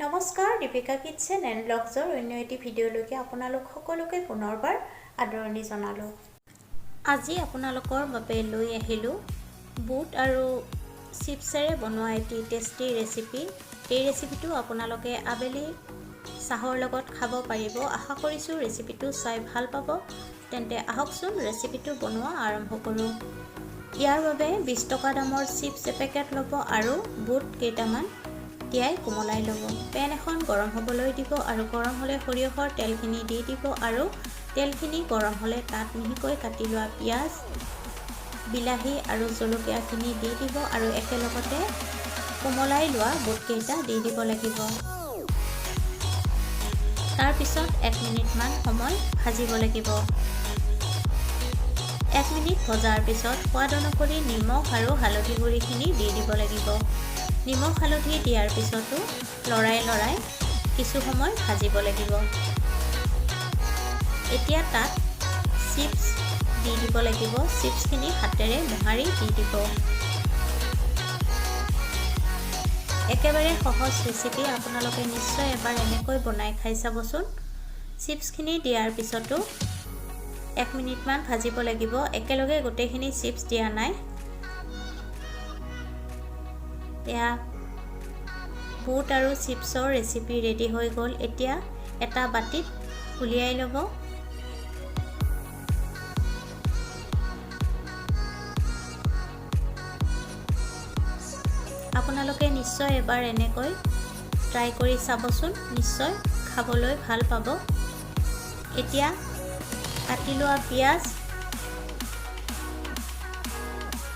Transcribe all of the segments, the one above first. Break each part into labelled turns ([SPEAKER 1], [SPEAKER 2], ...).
[SPEAKER 1] নমস্কাৰ, Deepika kitchen and ব্লগছৰ অন্য এটি ভিডিঅ'লৈকে আপোনালোক সকলোকে পুনৰবাৰ আদৰণি জনালোঁ। আজি আপোনালোকৰ বাবে লৈ আহিলোঁ বুট আৰু চিপছেৰে বনোৱা এটি টেষ্টি ৰেচিপি। এই ৰেচিপিটো আপোনালোকে আবেলি চাহৰ লগত খাব পাৰিব। আশা কৰিছোঁ ৰেচিপিটো চাই ভাল পাব। তেন্তে আহকচোন ৰেচিপিটো বনোৱা আৰম্ভ কৰোঁ। ইয়াৰ বাবে 20 টকা দামৰ চিপছ এপেকেট ল'ব আৰু বুট কেইটামান তিয়াই কোমলাই ল'ব। পেন এখন গৰম হ'বলৈ দিব আৰু গৰম হ'লে সৰিয়হৰ তেলখিনি দি দিব আৰু তেলখিনি গৰম হ'লে তাত মিহিকৈ কাটি লোৱা পিঁয়াজ, বিলাহী আৰু জলকীয়াখিনি দি দিব আৰু একেলগতে কোমলাই লোৱা বুটকেইটা দি দিব লাগিব। তাৰপিছত 1 মিনিটমান সময় ভাজিব লাগিব। 1 মিনিট ভজাৰ পিছত সোৱাদ অনুসৰি নিমখ আৰু হালধি গুড়িখিনি দি দিব লাগিব। নিমখ হালধি দিয়াৰ পিছতো লৰাই কিছু সময় ভাজিব লাগিব। এতিয়া তাত চিপছ দি দিব লাগিব। চিপছখিনি হাতেৰে মোহাৰি দি দিব। একেবাৰে সহজ ৰেচিপি, আপোনালোকে নিশ্চয় এবাৰ এনেকৈ বনাই খাই চাবচোন। চিপছখিনি দিয়াৰ পিছতো 1 মিনিটমান ভাজিব লাগিব। একেলগে গোটেইখিনি চিপছ দিয়া নাই। এয়া বুট আৰু চিপছৰ ৰেচিপি ৰেডি হৈ গ'ল। এতিয়া এটা বাটিত উলিয়াই ল'ব। আপোনালোকে নিশ্চয় এবাৰ এনেকৈ ট্ৰাই কৰি চাবচোন, নিশ্চয় খাবলৈ ভাল পাব। এতিয়া কাটি লোৱা পিঁয়াজ,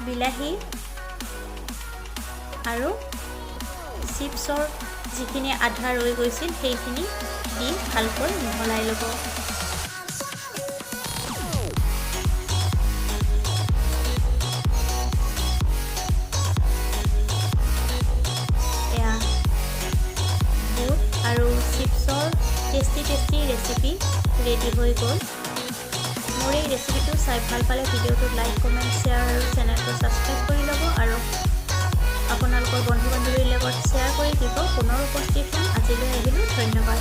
[SPEAKER 1] বিলাহী আৰু চিপছৰ যিখিনি আধা ৰৈ গৈছিল সেইখিনি দি ভালকৈ মিহলাই ল'ব। এয়া বুট আৰু চিপছৰ টেষ্টি ৰেচিপি ৰেডি হৈ গ'ল। মোৰ এই ৰেচিপিটো চাই ভাল পালে ভিডিঅ'টোত লাইক, কমেণ্ট, শ্বেয়াৰ আৰু চেনেলটো ছাবস্ক্ৰাইব কৰি ল'ব আৰু আপোনালোকৰ বন্ধু-বান্ধৱীৰ লগত শ্বেয়াৰ কৰি দিব। পুনৰ উপস্থিত হ'ম। আজিলৈ আহিলোঁ। ধন্যবাদ।